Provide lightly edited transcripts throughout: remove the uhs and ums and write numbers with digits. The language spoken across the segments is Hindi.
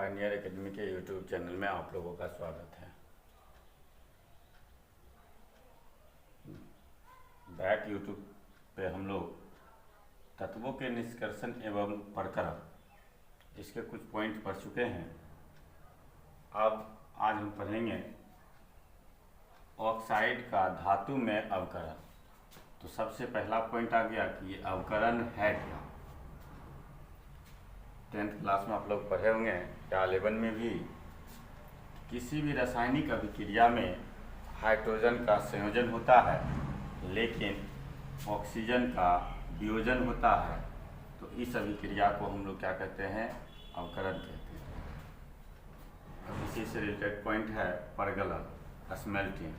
गार्नियर एकेडमी के यूट्यूब चैनल में आप लोगों का स्वागत है। बैक यूट्यूब पे हम लोग तत्वों के निष्कर्षण एवं प्रकरण इसके कुछ पॉइंट पढ़ चुके हैं। अब आज हम पढ़ेंगे ऑक्साइड का धातु में अवकरण। तो सबसे पहला पॉइंट आ गया कि ये अवकरण है क्या। 10th क्लास में आप लोग पढ़े होंगे या 11 में भी। किसी भी रासायनिक अभिक्रिया में हाइड्रोजन का संयोजन होता है लेकिन ऑक्सीजन का वियोजन होता है, तो इस अभिक्रिया को हम लोग क्या कहते हैं, अवकरण कहते हैं। अब इसी से रिलेटेड पॉइंट है परगलन, स्मेल्टिंग।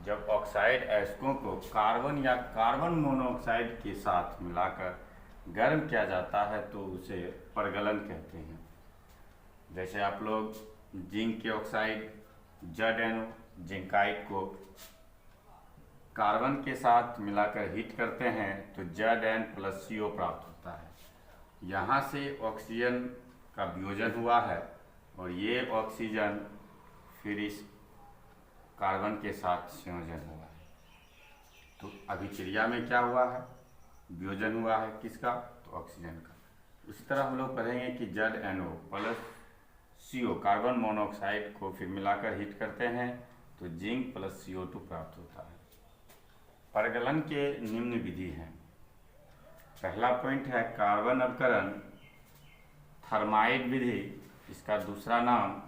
जब ऑक्साइड अयस्कों को कार्बन या कार्बन मोनोऑक्साइड के साथ मिलाकर गर्म किया जाता है तो उसे परगलन कहते हैं। जैसे आप लोग जिंक के ऑक्साइड ZnO जिंकाइड को कार्बन के साथ मिलाकर हीट करते हैं तो Zn+CO प्राप्त होता है। यहाँ से ऑक्सीजन का वियोजन हुआ है और ये ऑक्सीजन फिर इस कार्बन के साथ संयोजन हुआ है। तो अभिक्रिया में क्या हुआ है, वियोजन हुआ है किसका, तो ऑक्सीजन का। उसी तरह हम लोग पढ़ेंगे कि ZnO+CO कार्बन मोनोऑक्साइड को फिर मिलाकर हीट करते हैं तो जिंक+CO2 प्राप्त होता है। परगलन के निम्न विधि हैं। पहला पॉइंट है कार्बन अवकरण, थर्माइड विधि। इसका दूसरा नाम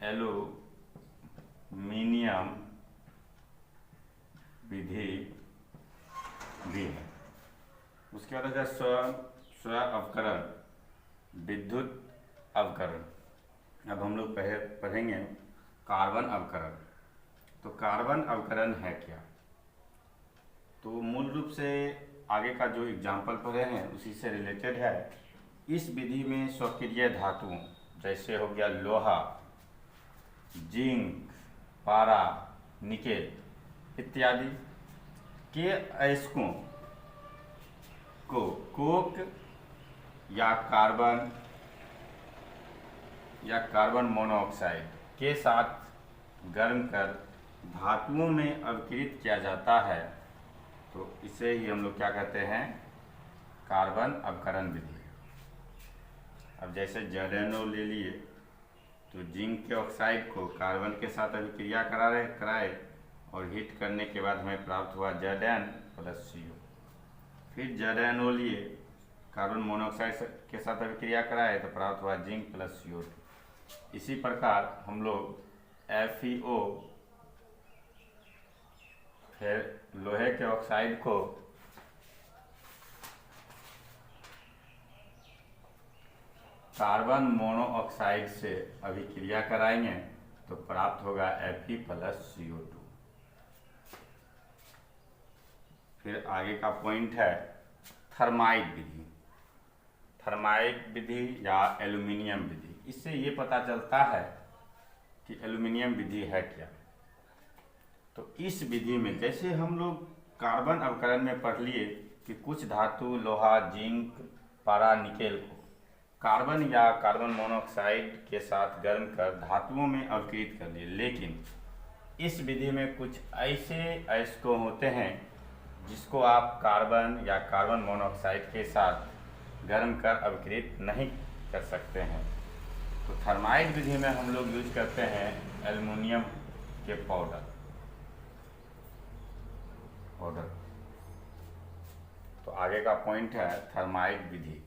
एल्यूमीनियम विधि भी है। उसके बाद है स्व अवकरण, विद्युत अवकरण। अब हम लोग पढ़ेंगे कार्बन अवकरण। तो कार्बन अवकरण है क्या, तो मूल रूप से आगे का जो एग्जाम्पल पढ़े हैं उसी से रिलेटेड है। इस विधि में स्वक्रिय धातुओं जैसे हो गया लोहा, जिंक, पारा, निकेल इत्यादि के अयस्कों को कोक या कार्बन मोनोऑक्साइड के साथ गर्म कर धातुओं में अवकृत किया जाता है, तो इसे ही हम लोग क्या कहते हैं, कार्बन अवकरण विधि। अब जैसे ZnO ले लिए तो जिंक के ऑक्साइड को कार्बन के साथ अभिक्रिया कराए और हीट करने के बाद हमें प्राप्त हुआ Zn+CO। फिर ZnO लिए कार्बन मोनोऑक्साइड के साथ अभिक्रिया कराए तो प्राप्त हुआ जिंक+CO2। इसी प्रकार हम लोग FeO फिर लोहे के ऑक्साइड को कार्बन मोनोऑक्साइड से अभिक्रिया कराएंगे तो प्राप्त होगा Fe+CO2। फिर आगे का पॉइंट है थर्माइड विधि। थर्माइड विधि या एल्यूमीनियम विधि। इससे ये पता चलता है कि एल्यूमीनियम विधि है क्या। तो इस विधि में जैसे हम लोग कार्बन अवकरण में पढ़ लिए कि कुछ धातु लोहा, जिंक, पारा, निकेल को कार्बन या कार्बन मोनोऑक्साइड के साथ गर्म कर धातुओं में अवकृत कर लिए, लेकिन इस विधि में कुछ ऐसे अयस्कों होते हैं जिसको आप कार्बन या कार्बन मोनोऑक्साइड के साथ गर्म कर अवकृत नहीं कर सकते हैं। तो थर्माइड विधि में हम लोग यूज करते हैं एल्युमिनियम के पाउडर। तो आगे का पॉइंट है थर्माइड विधि।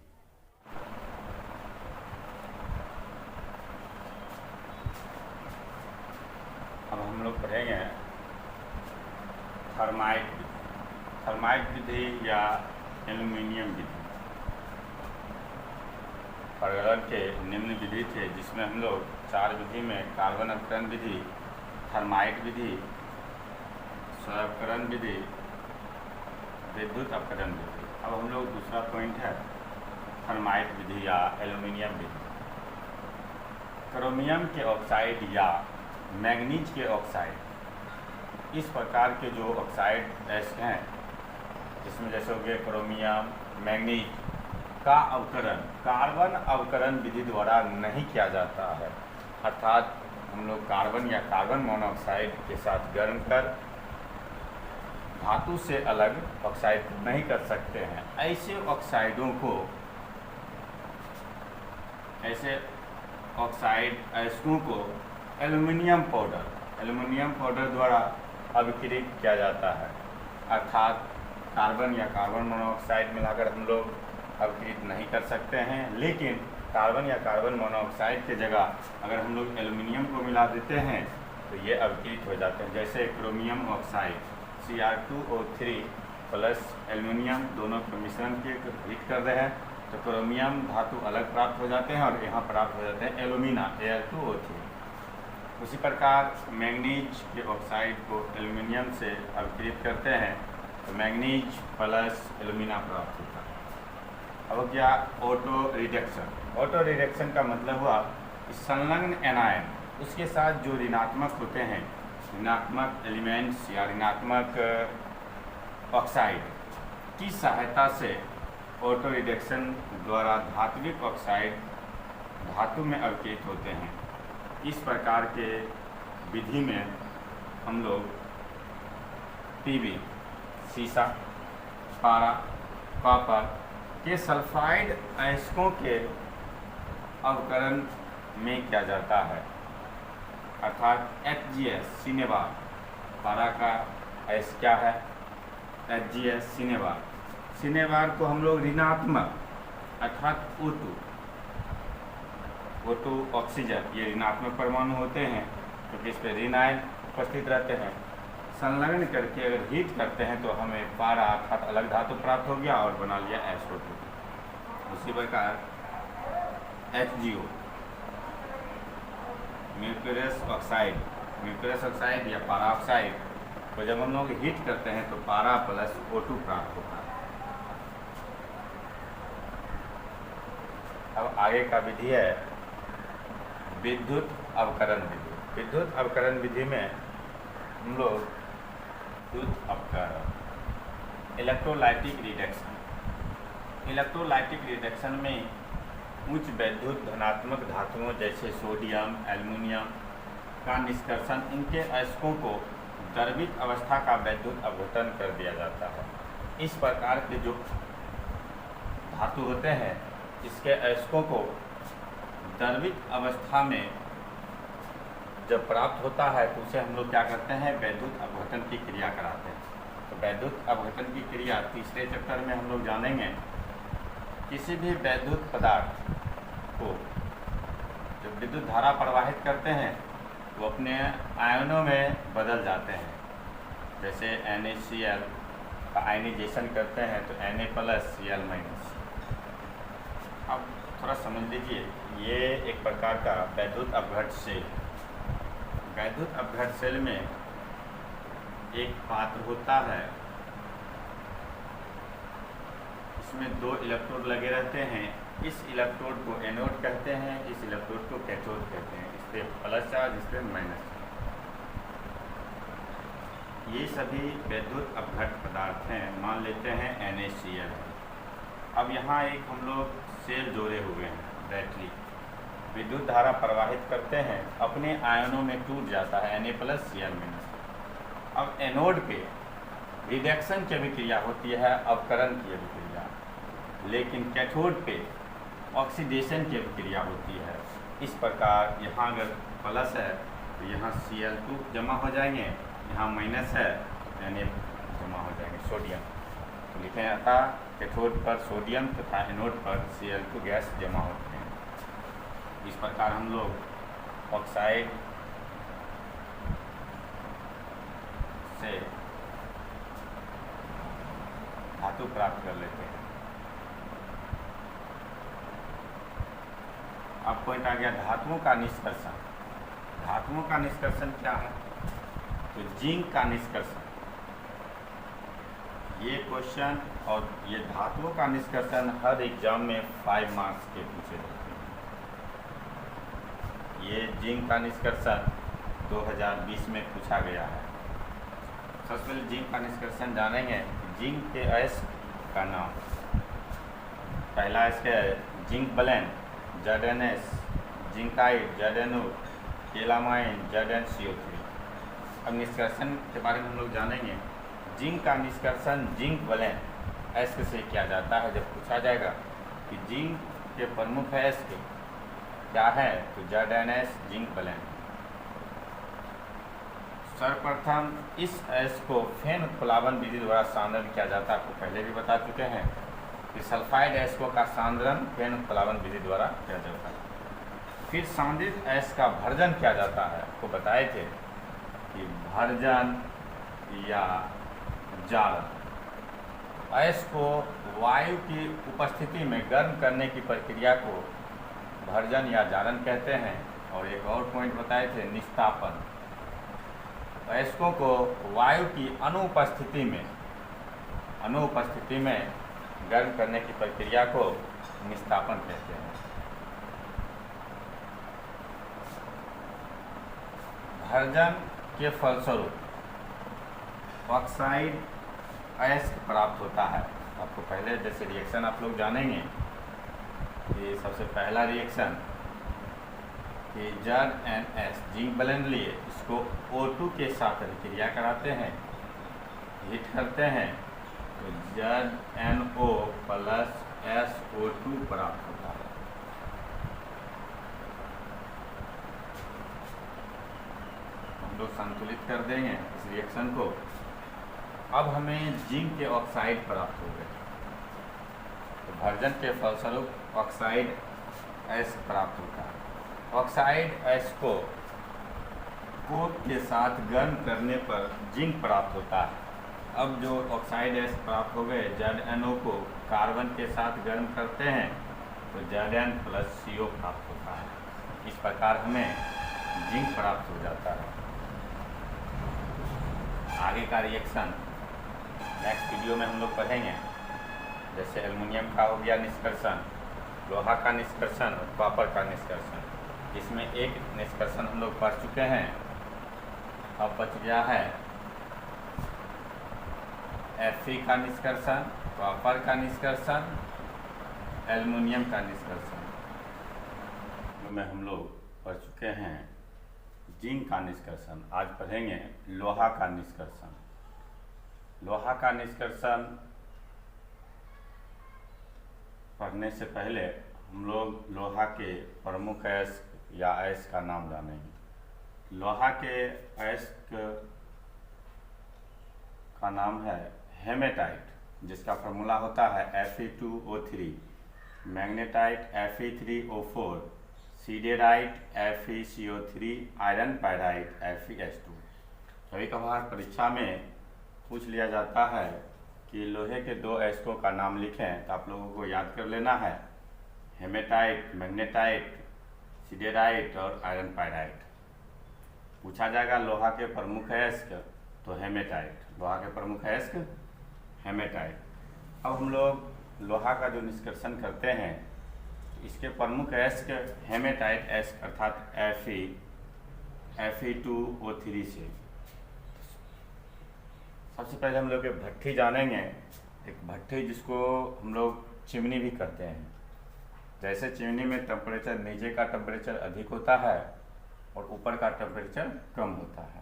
अब हम लोग पढ़ेंगे थर्माइड विधि। थर्माइड विधि या एल्यूमीनियम विधि परगलन के निम्न विधि थे, जिसमें हम लोग 4 विधि में कार्बन अवकरण विधि, थर्माइड विधि, स्व अवकरण विधि, विद्युत अवकरण विधि। अब हम लोग दूसरा पॉइंट है थर्माइड विधि या एल्यूमीनियम विधि। क्रोमियम के ऑक्साइड या मैंगनीज के ऑक्साइड, इस प्रकार के जो ऑक्साइड अयस्क हैं जिसमें जैसे हो गया क्रोमियम, मैंगनीज का अवकरण कार्बन अवकरण विधि द्वारा नहीं किया जाता है, अर्थात हम लोग कार्बन या कार्बन मोनोऑक्साइड के साथ गर्म कर धातु से अलग ऑक्साइड नहीं कर सकते हैं। ऐसे ऑक्साइड अयस्कों को एल्युमिनियम पाउडर द्वारा अभिक्रित किया जाता है, अर्थात कार्बन या कार्बन मोनोऑक्साइड मिलाकर हम लोग अभिक्रित नहीं कर सकते हैं, लेकिन कार्बन या कार्बन मोनोऑक्साइड के जगह अगर हम लोग एल्युमिनियम को मिला देते हैं तो ये अभिक्रित हो जाते हैं। जैसे chromium oxide Cr2O3 plus aluminium दोनों के मिश्रण के हीट कर रहे हैं तो क्रोमियम धातु अलग प्राप्त हो जाते हैं और यहाँ प्राप्त हो जाते हैं एल्यूमिना Al2O3। उसी प्रकार मैंगनीज के ऑक्साइड को एल्युमिनियम से अभिक्रित करते हैं तो मैंगनीज प्लस एल्यूमिना प्राप्त होता है। अब क्या ऑटो रिडक्शन का मतलब हुआ कि संलग्न एनायन उसके साथ जो ऋणात्मक होते हैं, ऋणात्मक एलिमेंट्स या ऋणात्मक ऑक्साइड की सहायता से ऑटो रिडक्शन द्वारा धात्विक ऑक्साइड धातु में अवकृत होते हैं। इस प्रकार के विधि में हम लोग पीबी, सीसा, पारा, कॉपर के सल्फाइड अयस्कों के अवकरण में किया जाता है, अर्थात HgS सिनेबार, पारा का अयस्क क्या है HgS सिनेबार को हम लोग ऋणात्मक अर्थात O2 ऑक्सीजन, ये ऋणात्मक परमाणु होते हैं क्योंकि इस पर ऋण आयन उपस्थित रहते हैं, संलग्न करके अगर हीट करते हैं तो हमें पारा अर्थात अलग धातु प्राप्त हो गया और बना लिया SO2। उसी प्रकार HgO म्यूकरस ऑक्साइड या पारा ऑक्साइड को जब हम लोग हीट करते हैं तो पारा प्लस O2 प्राप्त होता है। अब आगे का विधि है विद्युत अवकरण विधि। विद्युत अवकरण विधि में हम लोग विद्युत अवकरण इलेक्ट्रोलाइटिक रिडक्शन में उच्च वैद्युत धनात्मक धातुओं जैसे सोडियम, एल्युमिनियम का निष्कर्षण इनके अयस्कों को द्रवित अवस्था का वैद्युत अपघटन कर दिया जाता है। इस प्रकार के जो धातु होते हैं इसके अयस्कों को द्रवित अवस्था में जब प्राप्त होता है तो उसे हम लोग क्या करते हैं वैद्युत अपघटन की क्रिया कराते हैं। तो वैद्युत अपघटन की क्रिया तीसरे चैप्टर में हम लोग जानेंगे। किसी भी वैद्युत पदार्थ को जब विद्युत धारा प्रवाहित करते हैं तो अपने आयनों में बदल जाते हैं। जैसे NaCl का आयनाइजेशन करते हैं तो Na+Cl-। अब थोड़ा समझ लीजिए, ये एक प्रकार का वैद्युत अपघट सेल में एक पात्र होता है, इसमें 2 इलेक्ट्रोड लगे रहते हैं। इस इलेक्ट्रोड को एनोड कहते हैं, इस इलेक्ट्रोड को कैथोड कहते हैं। इस पर प्लस चार्ज, इस पर माइनस चार्ज। ये सभी वैद्युत अपघट पदार्थ हैं। मान लेते हैं NaCl। अब यहाँ एक हम लोग सेल जोड़े हुए हैं, बैटरी विद्युत धारा प्रवाहित करते हैं, अपने आयनों में टूट जाता है Na+Cl-। अब एनोड पे रिडक्शन की अभिक्रिया होती है, अवकरण की अभिक्रिया, लेकिन कैथोड पे ऑक्सीडेशन की अभिक्रिया होती है। इस प्रकार यहाँ अगर प्लस है तो यहाँ Cl2 जमा हो जाएंगे, यहाँ माइनस है Na जमा हो जाएंगे, सोडियम। तो लिखे आता कैथोड पर सोडियम तथा एनोड पर Cl2 गैस जमा होते हैं। इस प्रकार हम लोग ऑक्साइड से धातु प्राप्त कर लेते हैं। अब पॉइंट आ गया धातुओं का निष्कर्षण। धातुओं का निष्कर्षण क्या है? तो जिंक का निष्कर्षण, ये क्वेश्चन और ये धातुओं का निष्कर्षण हर एग्जाम में 5 मार्क्स के पूछे जाते हैं। ये जिंक का निष्कर्षण 2020 में पूछा गया है। सबसे पहले जिंक का निष्कर्षण जानेंगे। जिंक के अयस्क का नाम। पहला अयस्क है zinc blende ZnS, zincite ZnO, calamine ZnCO3। अब निष्कर्षण के बारे में हम लोग जानेंगे। जिंक का निष्कर्षण जिंक ब्लेन अयस्क से किया जाता है। जब पूछा जाएगा कि जिंक के प्रमुख अयस्क क्या है तो ZnS जिंक ब्लेन। सर्वप्रथम इस अयस्क को फेन उत्प्लावन विधि द्वारा सांद्रण किया जाता है। आपको पहले भी बता चुके हैं कि सल्फाइड अयस्कों का सांद्रण फेन उत्प्लावन विधि द्वारा किया जाता है। फिर सांद्रित अयस्क का भर्जन किया जाता है। आपको बताए थे कि भर्जन या जारण अयस्क को वायु की उपस्थिति में गर्म करने की प्रक्रिया को भर्जन या जारण कहते हैं। और एक और पॉइंट बताए थे निस्तापन। अयस्कों को वायु की अनुपस्थिति में गर्म करने की प्रक्रिया को निस्तापन कहते हैं। भर्जन के फलस्वरूप ऑक्साइड अयस्क प्राप्त होता है। आपको पहले जैसे रिएक्शन आप लोग जानेंगे कि सबसे पहला रिएक्शन कि ZnS जिंक ब्लेन लिए इसको O2 के साथ अभिक्रिया कराते हैं, हीट करते हैं तो ZnO प्लस SO2 प्राप्त होता है। हम लोग संतुलित कर देंगे इस रिएक्शन को। अब हमें जिंक के ऑक्साइड प्राप्त हो गए तो भर्जन के फलस्वरूप ऑक्साइड अयस्क प्राप्त होता है। ऑक्साइड अयस्क को कोक के साथ गर्म करने पर जिंक प्राप्त होता है। अब जो ऑक्साइड अयस्क प्राप्त हो गए ZnO को कार्बन के साथ गर्म करते हैं तो Zn प्लस CO प्राप्त होता है। इस प्रकार हमें जिंक प्राप्त हो जाता है। आगे का रिएक्शन नेक्स्ट वीडियो में हम लोग पढ़ेंगे। जैसे एल्युमिनियम का हो गया निष्कर्षण, लोहा का निष्कर्षण और कॉपर का निष्कर्षण। इसमें एक निष्कर्षण हम लोग पढ़ चुके हैं। अब बच गया है Fe का निष्कर्षण, कॉपर का निष्कर्षण, एल्युमिनियम का निष्कर्षण में हम लोग पढ़ चुके हैं। जिंक का निष्कर्षण आज पढ़ेंगे। लोहा का निष्कर्षण। लोहा का निष्कर्षण पढ़ने से पहले हम लोग लोहा के प्रमुख अयस्क या अयस्क का नाम जानेंगे। लोहा के अयस्क का नाम है हेमेटाइट, जिसका फार्मूला होता है Fe2O3, magnetite Fe3O4, siderite FeCO3, iron pyrite FeS2। कभी कभार परीक्षा में पूछ लिया जाता है कि लोहे के दो अयस्कों का नाम लिखें तो आप लोगों को याद कर लेना है हेमेटाइट, मैग्नेटाइट, सीडेराइट और आयरन पायराइट। पूछा जाएगा लोहा के प्रमुख अयस्क तो हेमेटाइट, लोहा के प्रमुख अयस्क हेमेटाइट। अब हम लोग लोहा का जो निष्कर्षण करते हैं इसके प्रमुख अयस्क हेमेटाइट अयस्क अर्थात Fe2O3 से। सबसे पहले हम लोग एक भट्ठी जानेंगे। एक भट्ठी जिसको हम लोग चिमनी भी करते हैं। जैसे चिमनी में टेम्परेचर नीचे का टेम्परेचर अधिक होता है और ऊपर का टेम्परेचर कम होता है।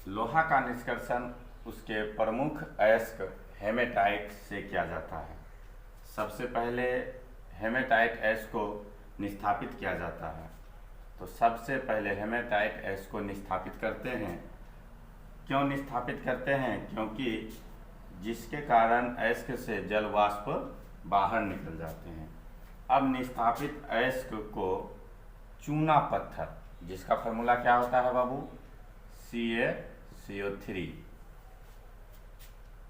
लोहा का निष्कर्षण उसके प्रमुख अयस्क हेमेटाइट से किया जाता है। सबसे पहले हेमेटाइट अयस्क को निस्थापित किया जाता है। तो सबसे पहले हेमेटाइट अयस्क को निस्थापित करते हैं। क्यों निस्थापित करते हैं? क्योंकि जिसके कारण अयस्क से जल वाष्प बाहर निकल जाते हैं। अब निस्थापित अयस्क को चूना पत्थर, जिसका फार्मूला क्या होता है बाबू? CaCO3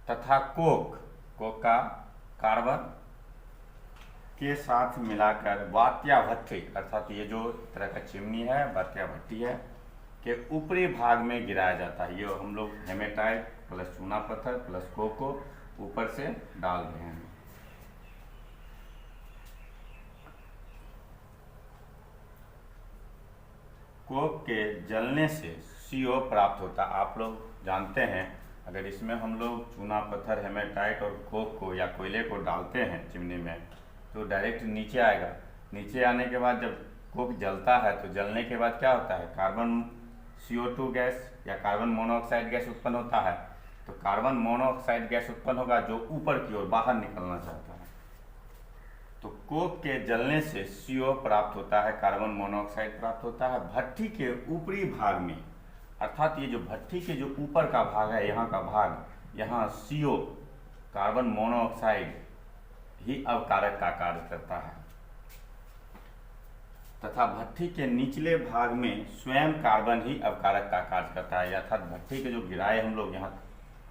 तथा कोक का कार्बन के साथ मिलाकर वात्या भट्टी अर्थात ये जो तरह का चिमनी है वात्या भट्टी है के ऊपरी भाग में गिराया जाता है। ये हम लोग हेमेटाइट प्लस चूना पत्थर प्लस कोक को ऊपर से डाल रहे हैं। कोक के जलने से CO प्राप्त होता है। आप लोग जानते हैं, अगर इसमें हम लोग चूना पत्थर, हेमेटाइट और कोक को या कोयले को डालते हैं चिमनी में तो डायरेक्ट नीचे आएगा। नीचे आने के बाद जब कोक जलता है तो जलने के बाद क्या होता है, कार्बन CO2 गैस या कार्बन मोनोऑक्साइड गैस उत्पन्न होता है। तो कार्बन मोनोऑक्साइड गैस उत्पन्न होगा जो ऊपर की ओर बाहर निकलना चाहता है। तो कोक के जलने से CO प्राप्त होता है, कार्बन मोनोऑक्साइड प्राप्त होता है। भट्ठी के ऊपरी भाग में, अर्थात ये जो भट्ठी के जो ऊपर का भाग है, यहाँ का भाग, यहाँ CO कार्बन मोनोऑक्साइड ही अवकारक का कार्य करता है, तथा भट्ठी के निचले भाग में स्वयं कार्बन ही अवकारक का कार्य करता है। अर्थात भट्ठी के जो गिराए हम लोग, यहाँ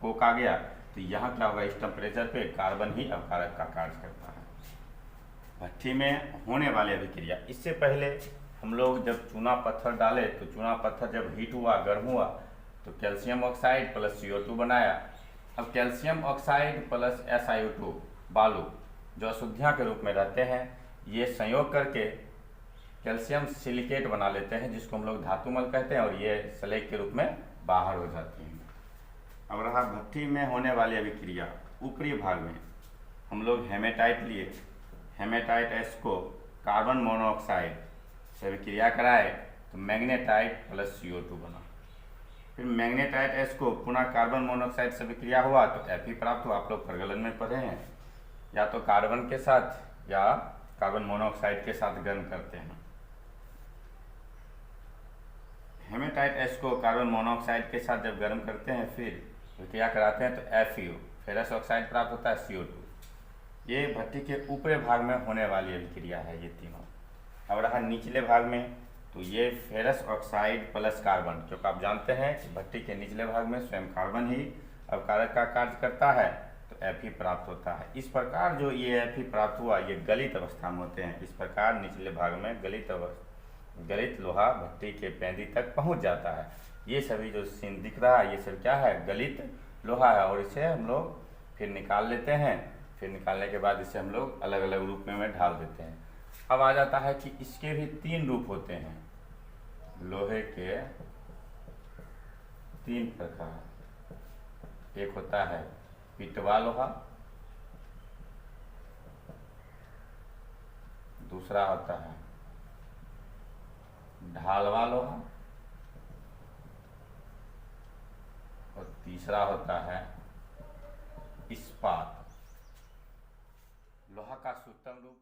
कोक आ गया तो यहाँ क्या होगा, इस टेम्परेचर पे कार्बन ही अवकारक का कार्य करता है। भट्ठी में होने वाली अभिक्रिया, इससे पहले हम लोग जब चूना पत्थर डाले तो चूना पत्थर जब हीट हुआ, गर्म हुआ तो कैल्शियम ऑक्साइड प्लस CO2 बनाया। अब कैल्शियम ऑक्साइड प्लस SiO2 बालू जो अशुद्धियाँ के रूप में रहते हैं, ये संयोग करके कैल्शियम सिलिकेट बना लेते हैं, जिसको हम लोग धातुमल कहते हैं, और ये स्लेग के रूप में बाहर हो जाती हैं। अब रहा भट्ठी में होने वाली अभिक्रिया, ऊपरी भाग में हम लोग हेमेटाइट लिए, हेमेटाइट S को कार्बन मोनोऑक्साइड से अभिक्रिया कराए तो मैग्नेटाइट प्लस CO2 बना। फिर मैग्नेटाइट S को पुनः कार्बन मोनोऑक्साइड से अभिक्रिया हुआ तो Fe प्राप्त हुआ। आप लोग प्रगलन में पढ़े हैं, या तो कार्बन के साथ या कार्बन मोनोऑक्साइड के साथ गर्म करते हैं। हेमेटाइट S को कार्बन मोनोऑक्साइड के साथ जब गर्म करते हैं फिर अभिक्रिया कराते हैं तो FeO फेरस ऑक्साइड प्राप्त होता है, CO2। ये भट्ठी के ऊपरी भाग में होने वाली अभिक्रिया है ये तीनों। अब रहा निचले भाग में, तो ये फेरस ऑक्साइड प्लस कार्बन, क्योंकि आप जानते हैं कि भट्ठी के निचले भाग में स्वयं कार्बन ही अवकारक का कार्य करता है तो Fe प्राप्त होता है। इस प्रकार जो ये Fe प्राप्त हुआ ये गलित अवस्था में होते हैं। इस प्रकार निचले भाग में गलित लोहा भट्ठी के पेंदी तक पहुंच जाता है। ये सभी जो सीन दिख रहा है ये सब क्या है, गलित लोहा है, और इसे हम लोग फिर निकाल लेते हैं। फिर निकालने के बाद इसे हम लोग अलग अलग रूप में ढाल देते हैं। अब आ जाता है कि इसके भी 3 रूप होते हैं, लोहे के 3 प्रकार। एक होता है पिटवा लोहा, दूसरा होता है ढालवा लोहा, और तीसरा होता है इस्पात। लोहा का सूत्रम रूप